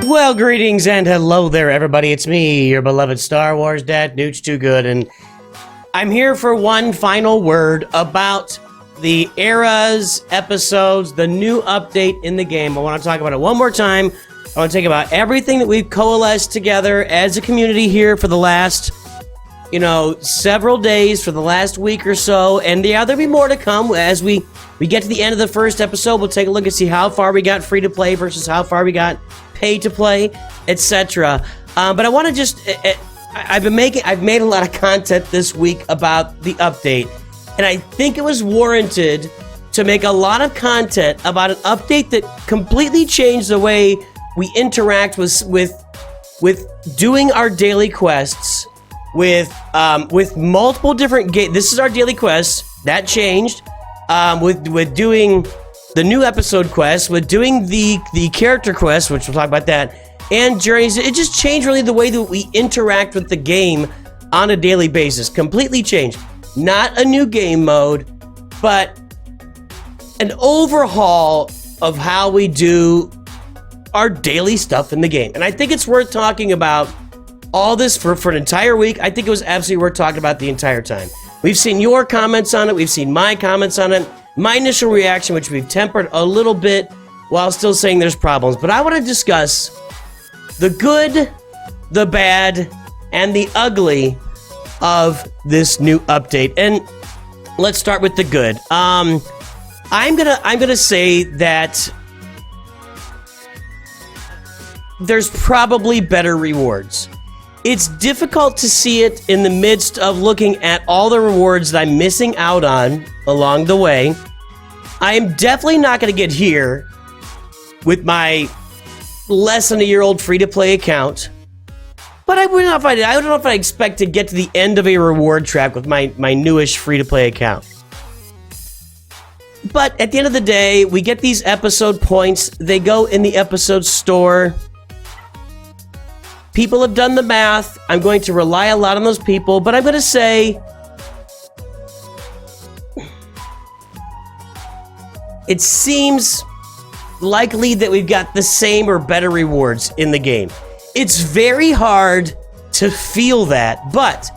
Well, greetings and hello there, everybody. It's me, your beloved Star Wars dad, Nooch Too Good, and I'm here for one final word about the eras, episodes, the new update in the game. I want to talk about it one more time. I want to talk about everything that we've coalesced together as a community here for the last, several days, for the last week or so, and yeah, there'll be more to come as we get to the end of the first episode. We'll take a look and see how far we got free to play versus how far we got pay to play, etc. But I want to just I've made a lot of content this week about the update, and I think it was warranted to make a lot of content about an update that completely changed the way we interact with doing our daily quests with multiple different games. This is our daily quests that changed with doing the new episode quest, with doing the character quest, which we'll talk about that, and journeys. It just changed really the way that we interact with the game on a daily basis. Completely changed. Not a new game mode, but an overhaul of how we do our daily stuff in the game. And I think it's worth talking about all this for an entire week. I think it was absolutely worth talking about the entire time. We've seen your comments on it. We've seen my comments on it. My initial reaction, which we've tempered a little bit while still saying there's problems. But I want to discuss the good, the bad, and the ugly of this new update. And let's start with the good. I'm gonna say that there's probably better rewards. It's difficult to see it in the midst of looking at all the rewards that I'm missing out on along the way. I am definitely not going to get here with my less than a year old free-to-play account. But I don't know if I expect to get to the end of a reward track with my newish free-to-play account. But at the end of the day, we get these episode points. They go in the episode store. People have done the math. I'm going to rely a lot on those people, but I'm going to say it seems likely that we've got the same or better rewards in the game. It's very hard to feel that, but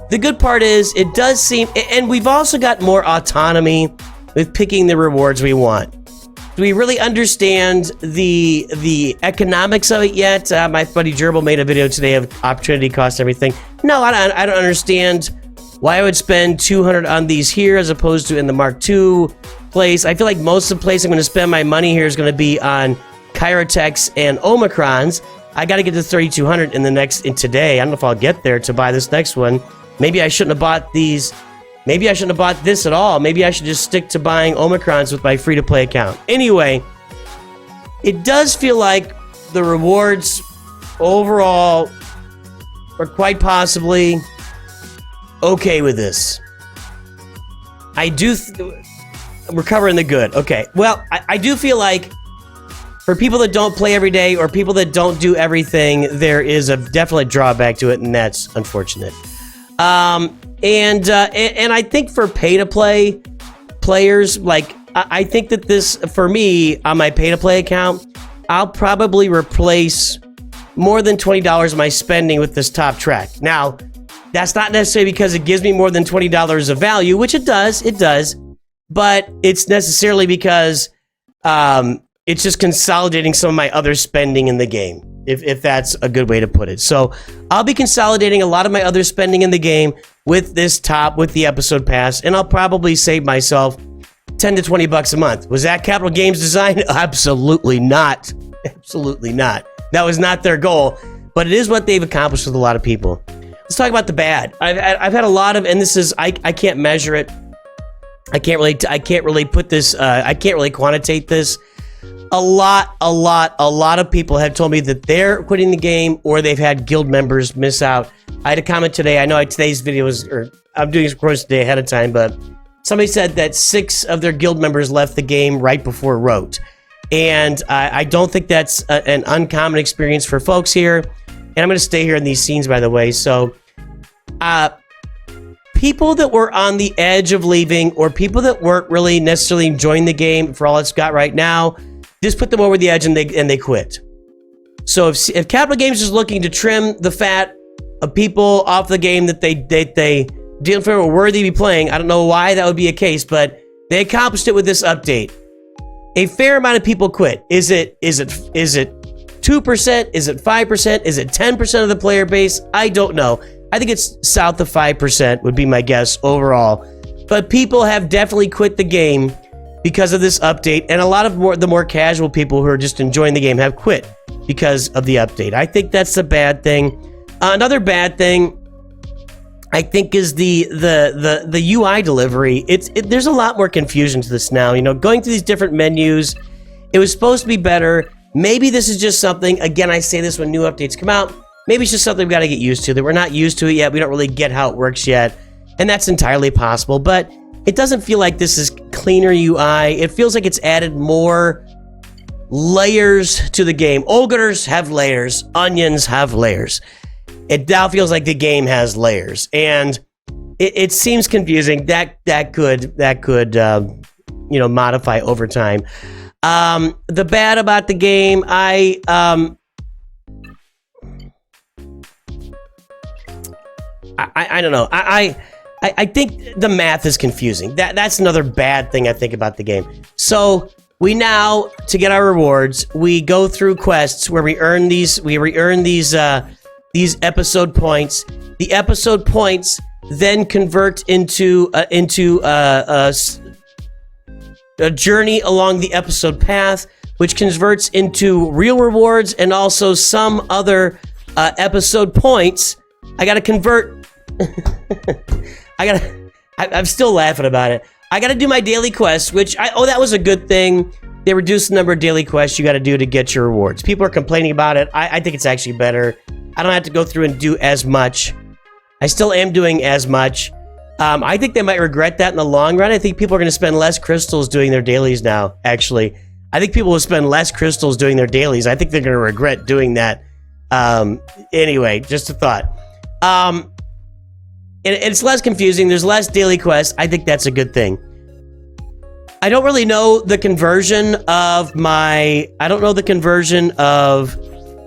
the good part is it does seem, and we've also got more autonomy with picking the rewards we want. Do we really understand the economics of it yet? My buddy Gerbil made a video today of opportunity cost, everything. No, I don't understand why I would spend $200 on these here as opposed to in the Mark II place. I feel like most of the place I'm going to spend my money here is going to be on Chirotechs and Omicrons. I got to get to 3,200 in today. I don't know if I'll get there to buy this next one. Maybe I shouldn't have bought these. Maybe I shouldn't have bought this at all. Maybe I should just stick to buying Omicrons with my free-to-play account. Anyway, it does feel like the rewards overall are quite possibly okay with this. We're covering the good. Okay. Well, I do feel like for people that don't play every day or people that don't do everything, there is a definite drawback to it, and that's unfortunate. And I think for pay-to-play players, I think that this, for me, on my pay-to-play account, I'll probably replace more than $20 of my spending with this top track. Now, that's not necessarily because it gives me more than $20 of value, which it does, but it's necessarily because it's just consolidating some of my other spending in the game, if that's a good way to put it. So I'll be consolidating a lot of my other spending in the game with the episode pass, and I'll probably save myself $10 to $20 a month. Was that Capital Games design? Absolutely not. Absolutely not. That was not their goal, but it is what they've accomplished with a lot of people. Let's talk about the bad. I've had a lot of, and this is, I can't measure it. I can't really put this, I can't really quantitate this. A lot of people have told me that they're quitting the game or they've had guild members miss out. I had a comment today. I know today's video I'm doing this course today ahead of time, but somebody said that 6 of their guild members left the game right before Rote. And I don't think that's an uncommon experience for folks here. And I'm going to stay here in these scenes, by the way. So, people that were on the edge of leaving or people that weren't really necessarily enjoying the game for all it's got right now, just put them over the edge and they quit. So if Capital Games is looking to trim the fat of people off the game that they didn't feel were worthy to be playing, I don't know why that would be a case, but they accomplished it with this update. A fair amount of people quit. Is it 2%? Is it 5%? Is it 10% of the player base? I don't know. I think it's south of 5% would be my guess overall. But people have definitely quit the game because of this update, and a lot of the more casual people who are just enjoying the game have quit because of the update. I think that's a bad thing. Another bad thing, I think, is the UI delivery. There's a lot more confusion to this now. You know, going through these different menus, it was supposed to be better. Maybe this is just something, again, I say this when new updates come out, maybe it's just something we've got to get used to, that we're not used to it yet. We don't really get how it works yet, and that's entirely possible, but it doesn't feel like this is cleaner UI. It feels like it's added more layers to the game. Ogres have layers. Onions have layers. It now feels like the game has layers, and it seems confusing. That could modify over time. The bad about the game, I don't know. I think the math is confusing. That's another bad thing I think about the game. So we now, to get our rewards, we go through quests where we earn these episode points. The episode points then convert into a journey along the episode path, which converts into real rewards and also some other episode points. I gotta convert. I'm still laughing about it. I gotta do my daily quests, which that was a good thing. They reduced the number of daily quests you gotta do to get your rewards. People are complaining about it. I think it's actually better. I don't have to go through and do as much. I still am doing as much. I think they might regret that in the long run. I think people are gonna spend less crystals doing their dailies now, actually. I think people will spend less crystals doing their dailies. I think they're gonna regret doing that. Anyway, just a thought. And it's less confusing. There's less daily quests. I think that's a good thing. I don't really know the conversion of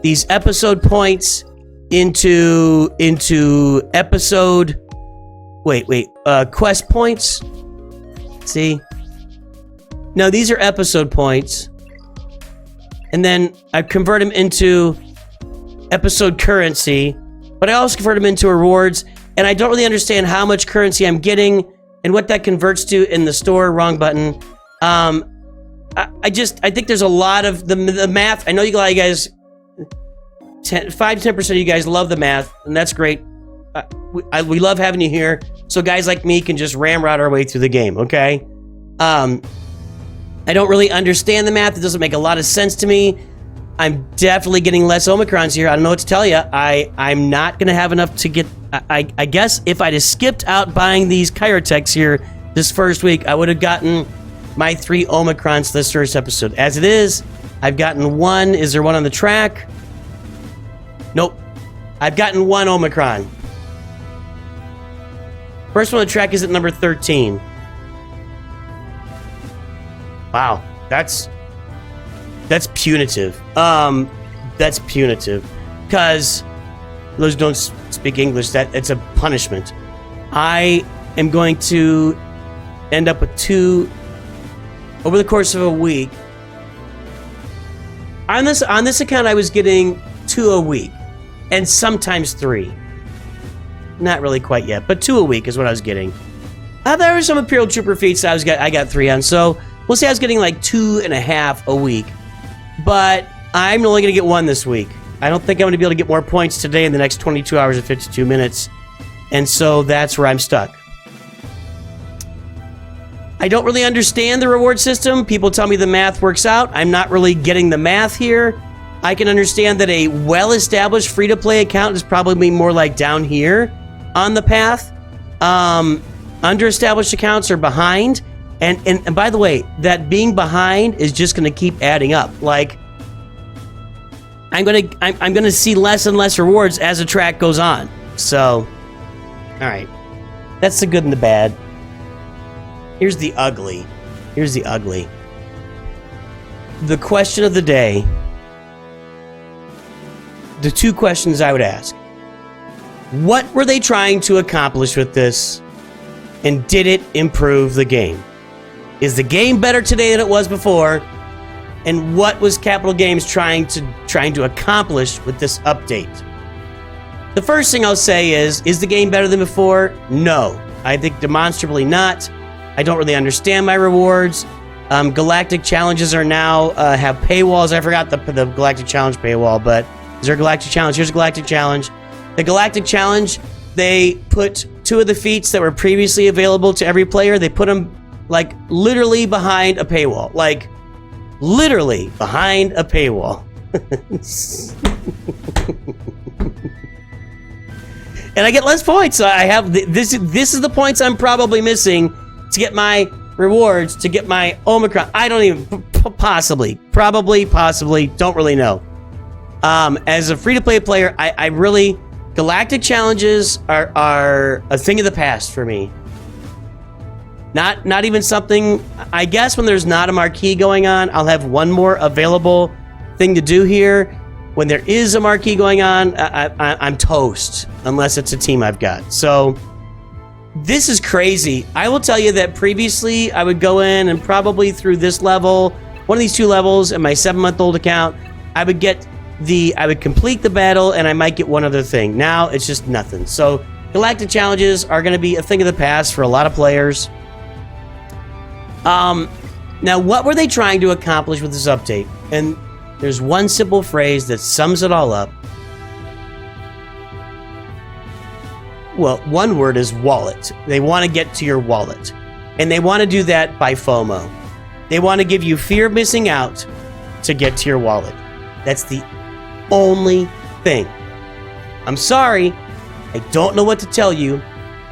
these episode points into episode. Quest points. See? No, these are episode points. And then I convert them into episode currency, but I also convert them into rewards. And I don't really understand how much currency I'm getting and what that converts to in the store. Wrong button. I think there's a lot of the math. I know you guys, 5 to 10% of you guys love the math, and that's great. We love having you here, so guys like me can just ramrod our way through the game, okay? I don't really understand the math. It doesn't make a lot of sense to me. I'm definitely getting less Omicrons here. I don't know what to tell you. I'm not going to have enough to get... I guess if I'd have skipped out buying these Chirotechs here this first week, I would have gotten my 3 Omicrons this first episode. As it is, I've gotten 1. Is there one on the track? Nope. I've gotten 1 Omicron. First one on the track is at number 13. Wow. That's punitive. That's punitive. Because those who don't speak English, it's a punishment. I am going to end up with 2 over the course of a week. On this account, I was getting 2 a week, and sometimes 3. Not really quite yet, but 2 a week is what I was getting. There were some Imperial Trooper feats I got 3 on, so we'll say I was getting like 2.5 a week. But I'm only going to get 1 this week. I don't think I'm going to be able to get more points today in the next 22 hours and 52 minutes. And so that's where I'm stuck. I don't really understand the reward system. People tell me the math works out. I'm not really getting the math here. I can understand that a well-established free-to-play account is probably more like down here on the path. Under-established accounts are behind. And by the way, that being behind is just going to keep adding up. Like, I'm gonna see less and less rewards as the track goes on. So, all right, that's the good and the bad. Here's the ugly. The question of the day: the two questions I would ask. What were they trying to accomplish with this? And did it improve the game? Is the game better today than it was before? And what was Capital Games trying to accomplish with this update? The first thing I'll say is the game better than before? No. I think demonstrably not. I don't really understand my rewards. Galactic challenges are now have paywalls. I forgot the Galactic Challenge paywall, but is there a Galactic Challenge? Here's a Galactic Challenge. The Galactic Challenge, they put 2 of the feats that were previously available to every player, they put them, like, literally behind a paywall. Like, literally behind a paywall. And I get less points. So I have this is the points I'm probably missing to get my rewards, to get my Omicron. I don't even possibly don't really know. As a free-to-play player, I really Galactic challenges are a thing of the past for me. Not even something. I guess when there's not a marquee going on, I'll have one more available thing to do here. When there is a marquee going on, I'm toast, unless it's a team I've got. So this is crazy. I will tell you that previously I would go in and probably through this level, one of these 2 levels in my 7-month-old account, I would complete the battle and I might get one other thing. Now it's just nothing. So Galactic challenges are going to be a thing of the past for a lot of players. Now what were they trying to accomplish with this update? And there's one simple phrase that sums it all up. Well, one word is wallet. They want to get to your wallet. And they want to do that by FOMO. They want to give you fear of missing out to get to your wallet. That's the only thing. I'm sorry. I don't know what to tell you.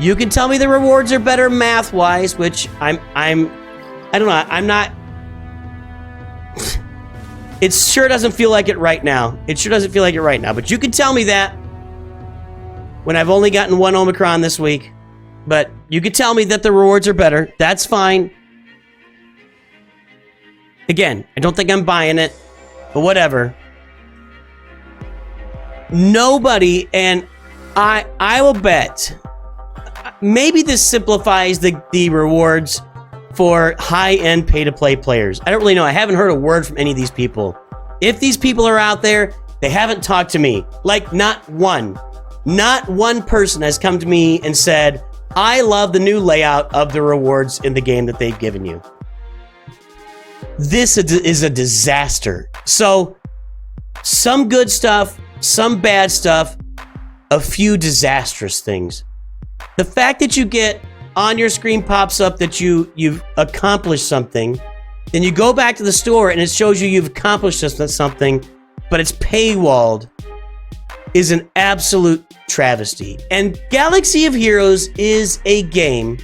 You can tell me the rewards are better math-wise, which I don't know. I'm not. It sure doesn't feel like it right now. But you can tell me that when I've only gotten 1 Omicron this week. But you can tell me that the rewards are better. That's fine. Again, I don't think I'm buying it. But whatever. Nobody, and I will bet, maybe this simplifies the rewards for high-end pay-to-play players. I don't really know. I haven't heard a word from any of these people. If these people are out there, they haven't talked to me. Like, not one person has come to me and said, I love the new layout of the rewards in the game that they've given you. This is a disaster. So, some good stuff, some bad stuff, a few disastrous things. The fact that you get on your screen pops up that you've accomplished something, then you go back to the store and it shows you've accomplished something, but it's paywalled, is an absolute travesty. And Galaxy of Heroes is a game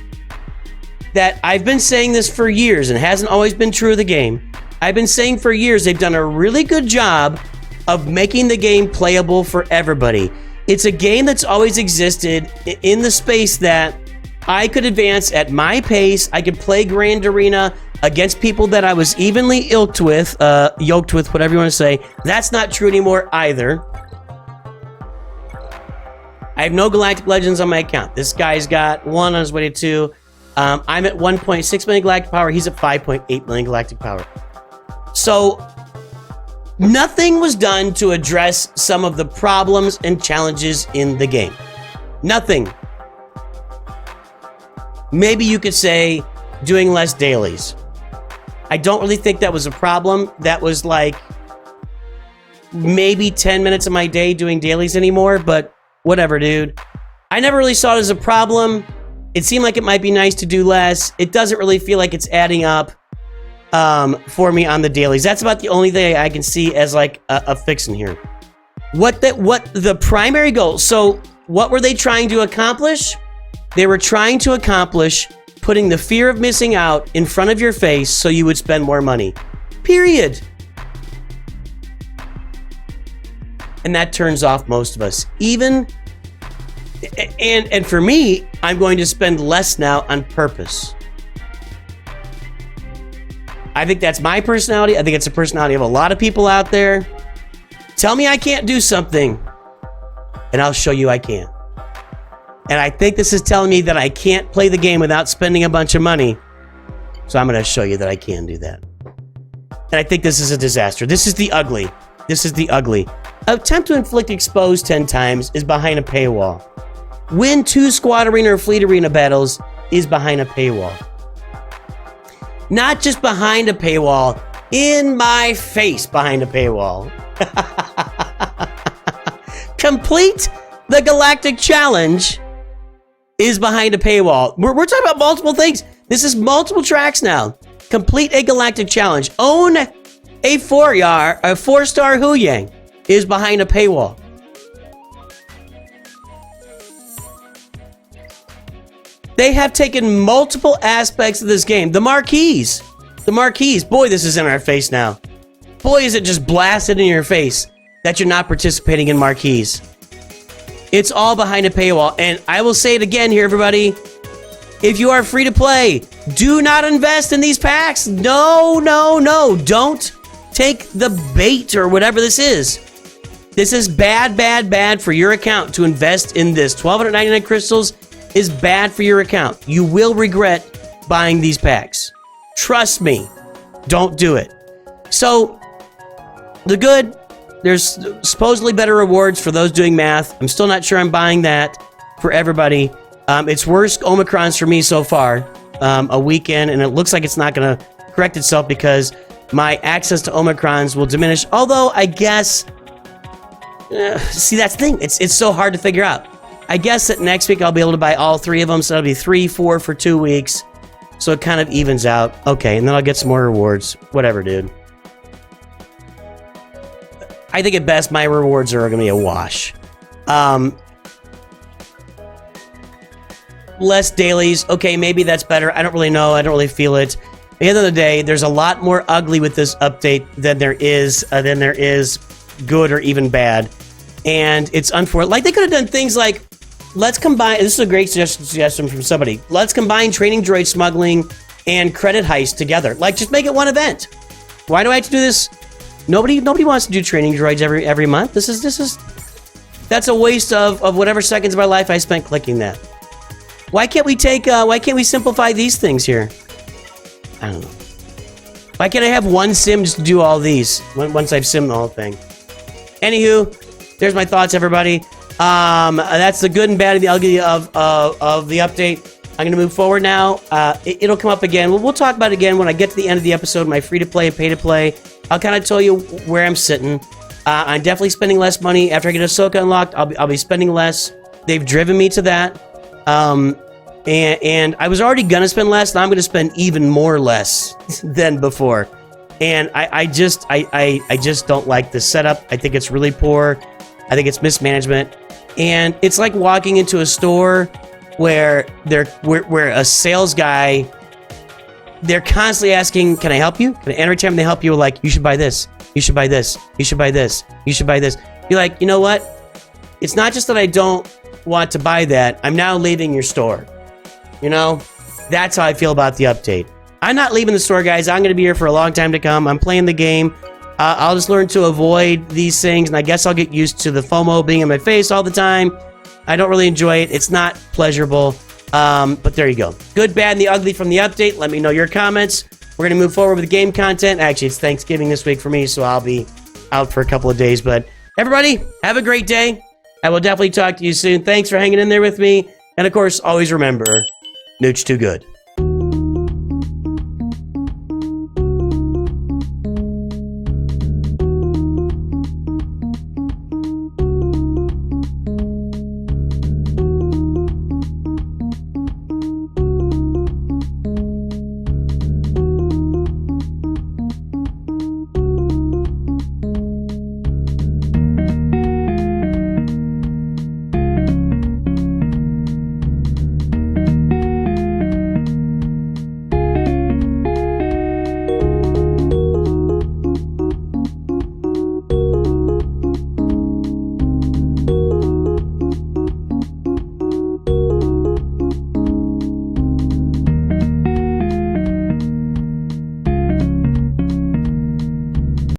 that I've been saying this for years, and it hasn't always been true of the game. I've been saying for years they've done a really good job of making the game playable for everybody. It's a game that's always existed in the space that I could advance at my pace. I could play Grand Arena against people that I was evenly yoked with, whatever you want to say. That's not true anymore either. I have no Galactic Legends on my account. This guy's got 1 on his way to 2. I'm at 1.6 million Galactic Power. He's at 5.8 million Galactic Power. So, nothing was done to address some of the problems and challenges in the game. Nothing. Maybe you could say doing less dailies. I don't really think that was a problem. That was like maybe 10 minutes of my day doing dailies anymore, but whatever, dude. I never really saw it as a problem. It seemed like it might be nice to do less. It doesn't really feel like it's adding up for me on the dailies. That's about the only thing I can see as like a fix in here. What the primary goal, so what were they trying to accomplish? They were trying to accomplish putting the fear of missing out in front of your face so you would spend more money. Period. And that turns off most of us. Even, and for me, I'm going to spend less now on purpose. I think that's my personality. I think it's the personality of a lot of people out there. Tell me I can't do something, and I'll show you I can. And I think this is telling me that I can't play the game without spending a bunch of money. So I'm going to show you that I can do that. And I think this is a disaster. This is the ugly. This is the ugly. Attempt to inflict expose 10 times is behind a paywall. Win 2 squad arena or fleet arena battles is behind a paywall. Not just behind a paywall, in my face behind a paywall. Complete the Galactic Challenge is behind a paywall. We're talking about multiple things. This is multiple tracks now. Complete a Galactic Challenge. Own a 4-star Hu Yang is behind a paywall. They have taken multiple aspects of this game. The marquees. Boy, this is in our face now. Boy, is it just blasted in your face that you're not participating in marquees. It's all behind a paywall. And I will say it again here, everybody. If you are free to play, do not invest in these packs. No. Don't take the bait or whatever this is. This is bad for your account to invest in this. 1,299 crystals is bad for your account. You will regret buying these packs. Trust me. Don't do it. So, the good, there's supposedly better rewards for those doing math. I'm still not sure I'm buying that for everybody. It's worse Omicrons for me so far. A weekend, and it looks like it's not going to correct itself because my access to Omicrons will diminish. Although, I guess... see, that's the thing. It's so hard to figure out. I guess that next week I'll be able to buy all 3 of them, so that'll be 3, 4 for 2 weeks. So it kind of evens out. Okay, and then I'll get some more rewards. Whatever, dude. I think at best my rewards are going to be a wash. Less dailies. Okay, maybe that's better. I don't really know. I don't really feel it. At the end of the day, there's a lot more ugly with this update than there is good or even bad. And it's unfortunate. Like, they could have done things like, let's combine... This is a great suggestion from somebody. Let's combine training droid smuggling and credit heist together. Like, just make it one event. Why do I have to do this? Nobody wants to do training droids every month. That's a waste of whatever seconds of my life I spent clicking that. Why can't we simplify these things here? I don't know. Why can't I have one sim just to do all these once I've simmed the whole thing? Anywho, there's my thoughts, everybody. That's the good and bad and the ugly of the update. I'm gonna move forward now. It'll come up again. We'll talk about it again when I get to the end of the episode. My free to play and pay to play. I'll kind of tell you where I'm sitting. I'm definitely spending less money after I get Ahsoka unlocked. I'll be spending less. They've driven me to that. And I was already gonna spend less. Now I'm gonna spend even more less than before. And I just don't like the setup. I think it's really poor. I think it's mismanagement. And it's like walking into a store where a sales guy, they're constantly asking, can I help you? And every time they help you, like, you should buy this. You should buy this. You should buy this. You should buy this. You're like, you know what? It's not just that I don't want to buy that. I'm now leaving your store. You know? That's how I feel about the update. I'm not leaving the store, guys. I'm going to be here for a long time to come. I'm playing the game. I'll just learn to avoid these things, and I guess I'll get used to the FOMO being in my face all the time. I don't really enjoy it. It's not pleasurable. But there you go. Good, bad, and the ugly from the update. Let me know your comments. We're going to move forward with the game content. Actually, it's Thanksgiving this week for me, so I'll be out for a couple of days. But everybody, have a great day. I will definitely talk to you soon. Thanks for hanging in there with me. And of course, always remember, Nooch too good.